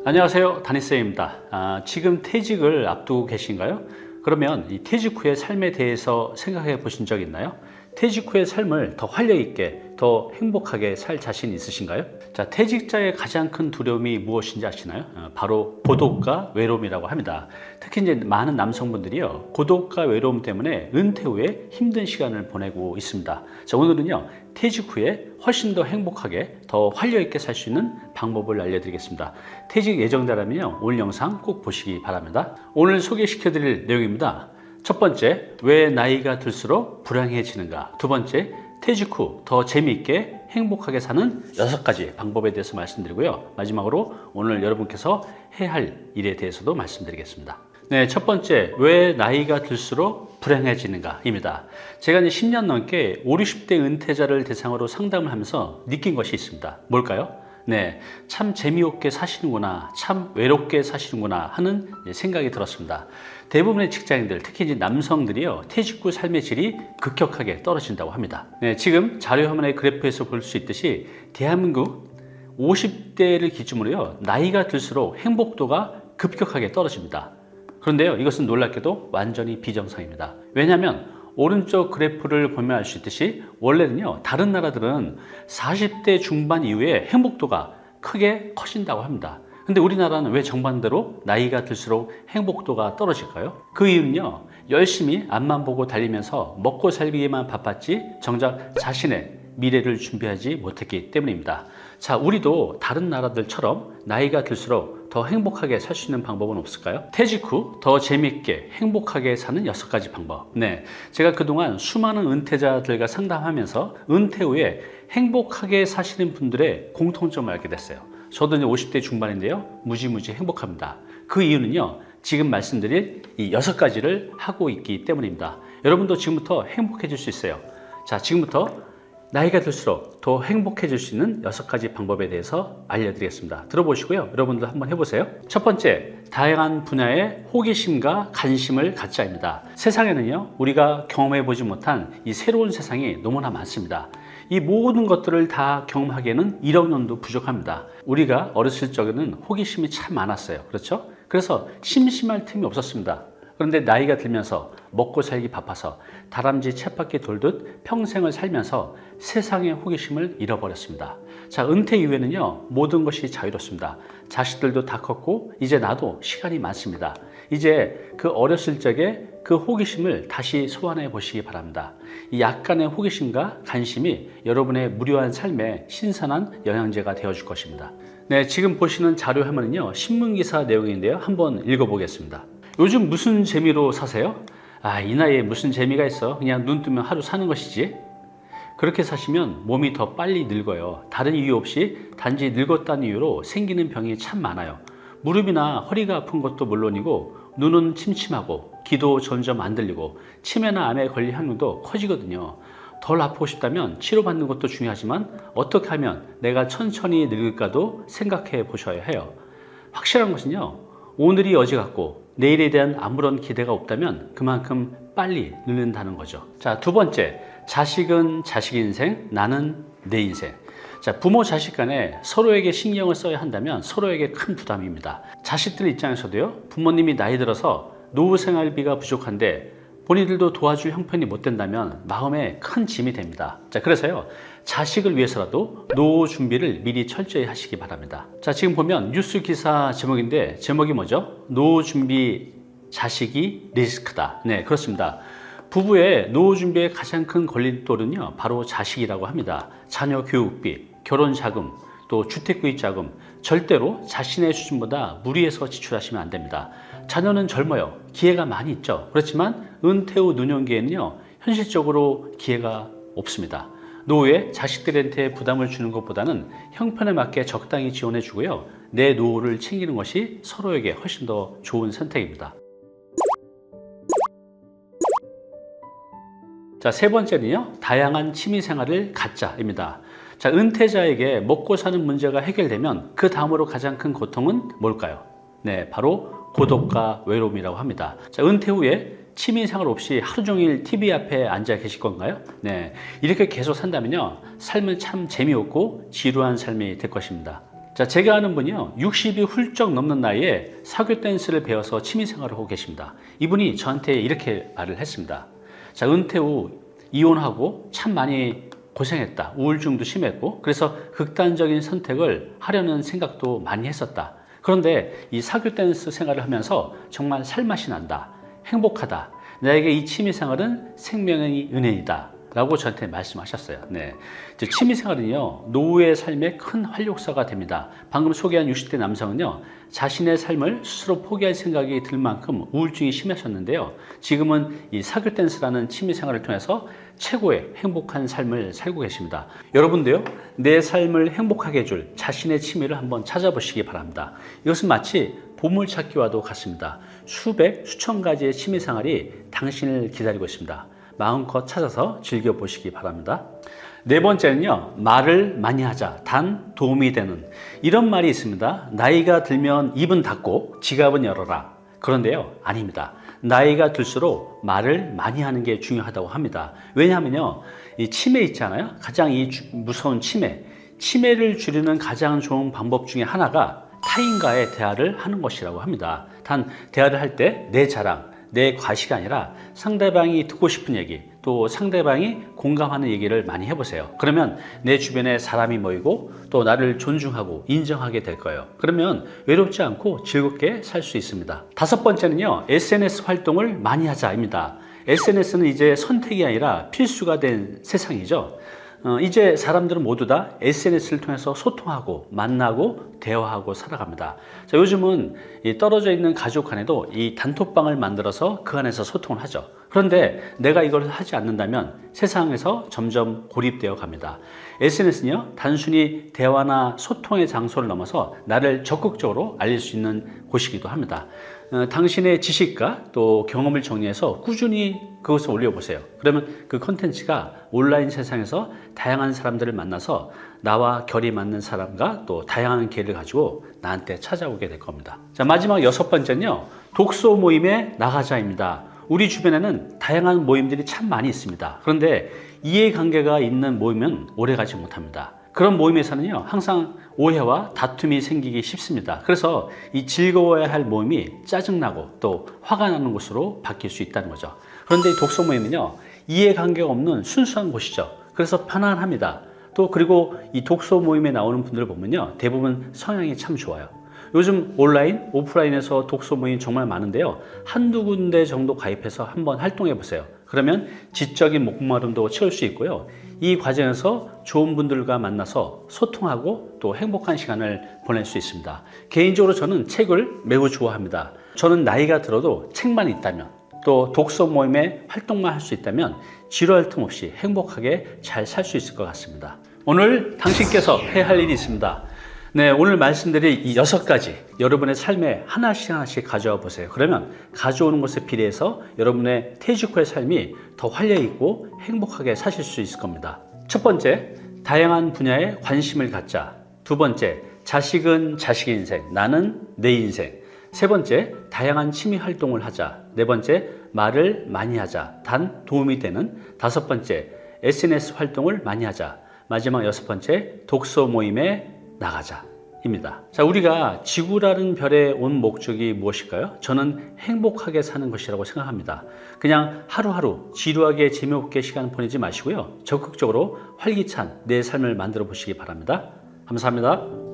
안녕하세요, 다니쌤입니다. 지금 퇴직을 앞두고 계신가요? 그러면 이 퇴직 후의 삶에 대해서 생각해 보신 적 있나요? 퇴직 후의 삶을 더 활력 있게, 더 행복하게 살 자신 있으신가요? 자, 퇴직자의 가장 큰 두려움이 무엇인지 아시나요? 바로 고독과 외로움이라고 합니다. 특히 이제 많은 남성분들이요, 고독과 외로움 때문에 은퇴 후에 힘든 시간을 보내고 있습니다. 자, 오늘은요, 퇴직 후에 훨씬 더 행복하게, 더 활력 있게 살 수 있는 방법을 알려드리겠습니다. 퇴직 예정자라면요, 오늘 영상 꼭 보시기 바랍니다. 오늘 소개시켜 드릴 내용입니다. 첫 번째, 왜 나이가 들수록 불행해지는가? 두 번째, 퇴직 후 더 재미있게 행복하게 사는 6가지 방법에 대해서 말씀드리고요. 마지막으로 오늘 여러분께서 해야 할 일에 대해서도 말씀드리겠습니다. 네, 첫 번째, 왜 나이가 들수록 불행해지는가입니다. 제가 이제 10년 넘게 5, 60대 은퇴자를 대상으로 상담을 하면서 느낀 것이 있습니다. 뭘까요? 네, 참 재미없게 사시는구나, 참 외롭게 사시는구나 하는 생각이 들었습니다. 대부분의 직장인들, 특히 이제 남성들이요, 퇴직 후 삶의 질이 급격하게 떨어진다고 합니다. 네, 지금 자료 화면의 그래프에서 볼 수 있듯이 대한민국 50대를 기준으로요, 나이가 들수록 행복도가 급격하게 떨어집니다. 그런데요, 이것은 놀랍게도 완전히 비정상입니다. 왜냐하면 오른쪽 그래프를 보면 알 수 있듯이 원래는요, 다른 나라들은 40대 중반 이후에 행복도가 크게 커진다고 합니다. 근데 우리나라는 왜 정반대로 나이가 들수록 행복도가 떨어질까요? 그 이유는요, 열심히 앞만 보고 달리면서 먹고 살기에만 바빴지 정작 자신의 미래를 준비하지 못했기 때문입니다. 자, 우리도 다른 나라들처럼 나이가 들수록 더 행복하게 살 수 있는 방법은 없을까요? 퇴직 후 더 재미있게 행복하게 사는 6가지 방법. 네, 제가 그동안 수많은 은퇴자들과 상담하면서 은퇴 후에 행복하게 사시는 분들의 공통점을 알게 됐어요. 저도 이제 50대 중반인데요, 무지무지 행복합니다. 그 이유는요, 지금 말씀드릴 이 6가지를 하고 있기 때문입니다. 여러분도 지금부터 행복해질 수 있어요. 자, 지금부터 나이가 들수록 더 행복해질 수 있는 6가지 방법에 대해서 알려드리겠습니다. 들어보시고요, 여러분들 한번 해보세요. 첫 번째, 다양한 분야의 호기심과 관심을 갖자입니다. 세상에는요, 우리가 경험해보지 못한 이 새로운 세상이 너무나 많습니다. 이 모든 것들을 다 경험하기에는 1억 년도 부족합니다. 우리가 어렸을 적에는 호기심이 참 많았어요. 그렇죠? 그래서 심심할 틈이 없었습니다. 그런데 나이가 들면서 먹고 살기 바빠서 다람쥐 쳇바퀴 돌듯 평생을 살면서 세상의 호기심을 잃어버렸습니다. 자, 은퇴 이후에는요, 모든 것이 자유롭습니다. 자식들도 다 컸고 이제 나도 시간이 많습니다. 이제 그 어렸을 적에 그 호기심을 다시 소환해 보시기 바랍니다. 이 약간의 호기심과 관심이 여러분의 무료한 삶에 신선한 영양제가 되어줄 것입니다. 네, 지금 보시는 자료 화면은요, 신문기사 내용인데요, 한번 읽어보겠습니다. 요즘 무슨 재미로 사세요? 이 나이에 무슨 재미가 있어? 그냥 눈 뜨면 하루 사는 것이지. 그렇게 사시면 몸이 더 빨리 늙어요. 다른 이유 없이 단지 늙었다는 이유로 생기는 병이 참 많아요. 무릎이나 허리가 아픈 것도 물론이고 눈은 침침하고 귀도 점점 안 들리고 치매나 암에 걸릴 확률도 커지거든요. 덜 아프고 싶다면 치료받는 것도 중요하지만 어떻게 하면 내가 천천히 늙을까도 생각해 보셔야 해요. 확실한 것은요, 오늘이 어제 같고 내일에 대한 아무런 기대가 없다면 그만큼 빨리 늙는다는 거죠. 자, 두 번째, 자식은 자식 인생, 나는 내 인생. 자, 부모 자식 간에 서로에게 신경을 써야 한다면 서로에게 큰 부담입니다. 자식들 입장에서도요, 부모님이 나이 들어서 노후 생활비가 부족한데 본인들도 도와줄 형편이 못 된다면 마음에 큰 짐이 됩니다. 자, 그래서요, 자식을 위해서라도 노후 준비를 미리 철저히 하시기 바랍니다. 자, 지금 보면 뉴스 기사 제목인데 제목이 뭐죠? 노후 준비 자식이 리스크다. 네, 그렇습니다. 부부의 노후 준비의 가장 큰 걸림돌은요, 바로 자식이라고 합니다. 자녀 교육비, 결혼 자금, 또 주택구입 자금, 절대로 자신의 수준보다 무리해서 지출하시면 안 됩니다. 자녀는 젊어요. 기회가 많이 있죠. 그렇지만 은퇴 후 노년기에는요, 현실적으로 기회가 없습니다. 노후에 자식들한테 부담을 주는 것보다는 형편에 맞게 적당히 지원해 주고요, 내 노후를 챙기는 것이 서로에게 훨씬 더 좋은 선택입니다. 자, 세 번째는요, 다양한 취미 생활을 갖자입니다. 자, 은퇴자에게 먹고 사는 문제가 해결되면 그 다음으로 가장 큰 고통은 뭘까요? 네, 바로 고독과 외로움이라고 합니다. 자, 은퇴 후에 취미생활 없이 하루 종일 TV 앞에 앉아 계실 건가요? 네, 이렇게 계속 산다면요, 삶은 참 재미없고 지루한 삶이 될 것입니다. 자, 제가 아는 분이요, 60이 훌쩍 넘는 나이에 사교 댄스를 배워서 취미생활을 하고 계십니다. 이분이 저한테 이렇게 말을 했습니다. 자, 은퇴 후 이혼하고 참 많이 고생했다. 우울증도 심했고, 그래서 극단적인 선택을 하려는 생각도 많이 했었다. 그런데 이 사교 댄스 생활을 하면서 정말 살맛이 난다. 행복하다. 나에게 이 취미생활은 생명의 은혜이다. 라고 저한테 말씀하셨어요. 네. 취미생활은요, 노후의 삶에 큰 활력소가 됩니다. 방금 소개한 60대 남성은요, 자신의 삶을 스스로 포기할 생각이 들 만큼 우울증이 심하셨는데요. 지금은 이 사교 댄스라는 취미생활을 통해서 최고의 행복한 삶을 살고 계십니다. 여러분도요, 내 삶을 행복하게 해줄 자신의 취미를 한번 찾아보시기 바랍니다. 이것은 마치 보물찾기와도 같습니다. 수백, 수천 가지의 취미생활이 당신을 기다리고 있습니다. 마음껏 찾아서 즐겨보시기 바랍니다. 네 번째는요, 말을 많이 하자. 단 도움이 되는. 이런 말이 있습니다. 나이가 들면 입은 닫고 지갑은 열어라. 그런데요, 아닙니다. 나이가 들수록 말을 많이 하는 게 중요하다고 합니다. 왜냐하면요, 이 치매 있잖아요. 가장 무서운 치매를 줄이는 가장 좋은 방법 중에 하나가 타인과의 대화를 하는 것이라고 합니다. 단 대화를 할 때 내 자랑, 내 과시가 아니라 상대방이 듣고 싶은 얘기, 또 상대방이 공감하는 얘기를 많이 해보세요. 그러면 내 주변에 사람이 모이고 또 나를 존중하고 인정하게 될 거예요. 그러면 외롭지 않고 즐겁게 살 수 있습니다. 다섯 번째는요, SNS 활동을 많이 하자입니다. SNS는 이제 선택이 아니라 필수가 된 세상이죠. 이제 사람들은 모두 다 SNS를 통해서 소통하고 만나고 대화하고 살아갑니다. 자, 요즘은 이 떨어져 있는 가족 간에도 이 단톡방을 만들어서 그 안에서 소통을 하죠. 그런데 내가 이걸 하지 않는다면 세상에서 점점 고립되어 갑니다. SNS는요, 단순히 대화나 소통의 장소를 넘어서 나를 적극적으로 알릴 수 있는 곳이기도 합니다. 당신의 지식과 또 경험을 정리해서 꾸준히 그것을 올려보세요. 그러면 그 콘텐츠가 온라인 세상에서 다양한 사람들을 만나서 나와 결이 맞는 사람과 또 다양한 기회를 가지고 나한테 찾아오게 될 겁니다. 자, 마지막 여섯 번째는요, 독서 모임에 나가자입니다. 우리 주변에는 다양한 모임들이 참 많이 있습니다. 그런데 이해관계가 있는 모임은 오래가지 못합니다. 그런 모임에서는요, 항상 오해와 다툼이 생기기 쉽습니다. 그래서 이 즐거워야 할 모임이 짜증나고 또 화가 나는 곳으로 바뀔 수 있다는 거죠. 그런데 이 독서 모임은요, 이해관계가 없는 순수한 곳이죠. 그래서 편안합니다. 또 그리고 이 독서 모임에 나오는 분들을 보면요, 대부분 성향이 참 좋아요. 요즘 온라인, 오프라인에서 독서 모임 정말 많은데요, 한두 군데 정도 가입해서 한번 활동해 보세요. 그러면 지적인 목마름도 채울 수 있고요, 이 과정에서 좋은 분들과 만나서 소통하고 또 행복한 시간을 보낼 수 있습니다. 개인적으로 저는 책을 매우 좋아합니다. 저는 나이가 들어도 책만 있다면, 또 독서 모임에 활동만 할 수 있다면 지루할 틈 없이 행복하게 잘 살 수 있을 것 같습니다. 오늘 당신께서 해야 할 일이 있습니다. 네, 오늘 말씀드린 이 6가지 여러분의 삶에 하나씩 가져와 보세요. 그러면 가져오는 것에 비례해서 여러분의 퇴직 후의 삶이 더 활력있고 행복하게 사실 수 있을 겁니다. 첫 번째, 다양한 분야에 관심을 갖자. 두 번째, 자식은 자식의 인생, 나는 내 인생. 세 번째, 다양한 취미 활동을 하자. 네 번째, 말을 많이 하자. 단 도움이 되는. 다섯 번째, SNS 활동을 많이 하자. 마지막 여섯 번째, 독서 모임에 나가자 입니다. 자, 우리가 지구라는 별에 온 목적이 무엇일까요? 저는 행복하게 사는 것이라고 생각합니다. 그냥 하루하루 지루하게 재미없게 시간 보내지 마시고요, 적극적으로 활기찬 내 삶을 만들어 보시기 바랍니다. 감사합니다.